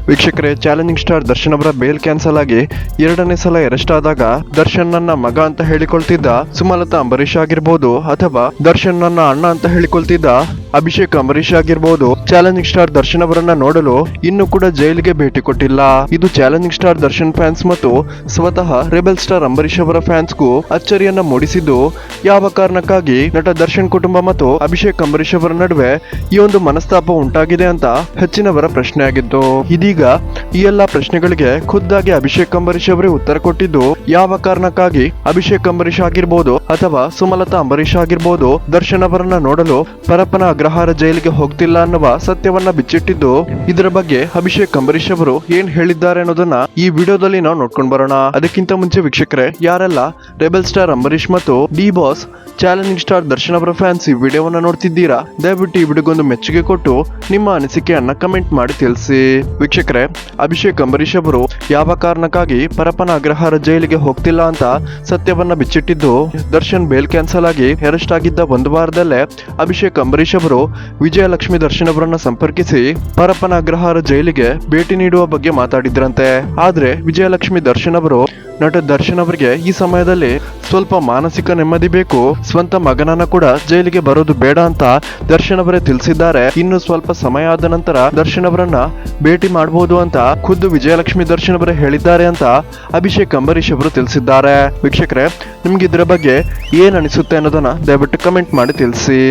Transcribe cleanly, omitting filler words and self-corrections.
ವೀಕ್ಷಕರೇ, challenging star Darshan ಅವರ bail cancel ಆಗಿ ಎರಡನೇ ಸಲ ಅರೆಸ್ಟ್ ಆದಾಗ ದರ್ಶನ್ ನನ್ನ ಮಗ ಅಂತ ಹೇಳಿಕೊಳ್ತಿದ್ದ ಸುಮಲತಾ ಅಂಬರೀಶ್ ಆಗಿರ್ಬೋದು ಅಥವಾ ದರ್ಶನ್ ನನ್ನ ಅಣ್ಣ ಅಂತ ಹೇಳಿಕೊಳ್ತಿದ್ದ ಅಭಿಷೇಕ್ ಅಂಬರೀಶ್ ಆಗಿರ್ಬೋದು ಚಾಲೆಂಜಿಂಗ್ ಸ್ಟಾರ್ ದರ್ಶನ್ ಅವರನ್ನ ನೋಡಲು ಇನ್ನೂ ಕೂಡ ಜೈಲಿಗೆ ಭೇಟಿ ಕೊಟ್ಟಿಲ್ಲ. ಇದು ಚಾಲೆಂಜಿಂಗ್ ಸ್ಟಾರ್ ದರ್ಶನ್ ಫ್ಯಾನ್ಸ್ ಮತ್ತು ಸ್ವತಃ ರೆಬೆಲ್ ಸ್ಟಾರ್ ಅಂಬರೀಶ್ ಅವರ ಫ್ಯಾನ್ಸ್ಗೂ ಅಚ್ಚರಿಯನ್ನ ಮೂಡಿಸಿದ್ದು, ಯಾವ ಕಾರಣಕ್ಕಾಗಿ ನಟ ದರ್ಶನ್ ಕುಟುಂಬ ಮತ್ತು ಅಭಿಷೇಕ್ ಅಂಬರೀಶ್ ಅವರ ನಡುವೆ ಈ ಒಂದು ಮನಸ್ತಾಪ ಉಂಟಾಗಿದೆ ಅಂತ ಹೆಚ್ಚಿನವರ ಪ್ರಶ್ನೆ ಆಗಿತ್ತು. ಇದೀಗ ಈ ಎಲ್ಲಾ ಪ್ರಶ್ನೆಗಳಿಗೆ ಖುದ್ದಾಗಿ ಅಭಿಷೇಕ್ ಅಂಬರೀಶ್ ಅವರೇ ಉತ್ತರ ಕೊಟ್ಟಿದ್ದು, ಯಾವ ಕಾರಣಕ್ಕಾಗಿ ಅಭಿಷೇಕ್ ಅಂಬರೀಶ್ ಆಗಿರ್ಬೋದು ಅಥವಾ ಸುಮಲತಾ ಅಂಬರೀಶ್ ಆಗಿರ್ಬೋದು ದರ್ಶನ್ ಅವರನ್ನ ನೋಡಲು ಪರಪ್ಪನ ಅಗ್ರಹಾರ ಜೈಲಿಗೆ ಹೋಗ್ತಿಲ್ಲ ಅನ್ನುವ ಸತ್ಯವನ್ನ ಬಿಚ್ಚಿಟ್ಟಿದ್ದು, ಇದರ ಬಗ್ಗೆ ಅಭಿಷೇಕ್ ಅಂಬರೀಶ್ ಅವರು ಏನ್ ಹೇಳಿದ್ದಾರೆ ಅನ್ನೋದನ್ನ ಈ ವಿಡಿಯೋದಲ್ಲಿ ನಾವು ನೋಡ್ಕೊಂಡು ಬರೋಣ. ಅದಕ್ಕಿಂತ ಮುಂಚೆ ವೀಕ್ಷಕರೇ, ಯಾರೆಲ್ಲ ರೆಬೆಲ್ ಸ್ಟಾರ್ ಅಂಬರೀಶ್ ಮತ್ತು D boss challenging star Darshan ಅವರ ಫ್ಯಾನ್ಸ್ ಈ ವಿಡಿಯೋವನ್ನ ನೋಡ್ತಿದ್ದೀರಾ, ದಯವಿಟ್ಟು ಈ ವಿಡಿಯೋಗೊಂದು ಮೆಚ್ಚುಗೆ ಕೊಟ್ಟು ನಿಮ್ಮ ಅನಿಸಿಕೆಯನ್ನ ಕಮೆಂಟ್ ಮಾಡಿ ತಿಳಿಸಿ. ವೀಕ್ಷಕರೇ, ಅಭಿಷೇಕ್ ಅಂಬರೀಶ್ ಅವರು ಯಾವ ಕಾರಣಕ್ಕಾಗಿ ಪರಪ್ಪನ ಅಗ್ರಹಾರ ಜೈಲಿಗೆ ಹೋಗ್ತಿಲ್ಲ ಅಂತ ಸತ್ಯವನ್ನ ಬಿಚ್ಚಿಟ್ಟಿದ್ದು, ದರ್ಶನ್ ಬೇಲ್ ಕ್ಯಾನ್ಸಲ್ ಆಗಿ ಅರೆಸ್ಟ್ ಆಗಿದ್ದ ಒಂದು ವಾರದಲ್ಲೇ ಅಭಿಷೇಕ್ ಅಂಬರೀಶ್ ಅವರು ವಿಜಯಲಕ್ಷ್ಮಿ ದರ್ಶನ್ ಅವರನ್ನ ಸಂಪರ್ಕಿಸಿ ಪರಪ್ಪನ ಅಗ್ರಹಾರ ಜೈಲಿಗೆ ಭೇಟಿ ನೀಡುವ ಬಗ್ಗೆ ಮಾತಾಡಿದ್ರಂತೆ. ಆದ್ರೆ ವಿಜಯಲಕ್ಷ್ಮಿ ದರ್ಶನ್ ಅವರು ನಟ ದರ್ಶನ್ ಅವರಿಗೆ ಈ ಸಮಯದಲ್ಲಿ ಸ್ವಲ್ಪ ಮಾನಸಿಕ ನೆಮ್ಮದಿ ಬೇಕು, ಸ್ವಂತ ಮಗನನ್ನ ಕೂಡ ಜೈಲಿಗೆ ಬರೋದು ಬೇಡ ಅಂತ ದರ್ಶನ್ ಅವರೇ ತಿಳಿಸಿದ್ದಾರೆ. ಇನ್ನು ಸ್ವಲ್ಪ ಸಮಯ ಆದ ನಂತರ ದರ್ಶನ್ ಅವರನ್ನ ಭೇಟಿ ಮಾಡಬಹುದು ಅಂತ ಖುದ್ದು ವಿಜಯಲಕ್ಷ್ಮಿ ದರ್ಶನ್ ಅವರೇ ಹೇಳಿದ್ದಾರೆ ಅಂತ ಅಭಿಷೇಕ್ ಅಂಬರೀಶ್ ಅವರು ತಿಳಿಸಿದ್ದಾರೆ. ವೀಕ್ಷಕರೇ, ನಿಮ್ಗೆ ಇದರ ಬಗ್ಗೆ ಏನ್ ಅನಿಸುತ್ತೆ ಅನ್ನೋದನ್ನ ದಯವಿಟ್ಟು ಕಮೆಂಟ್ ಮಾಡಿ ತಿಳಿಸಿ.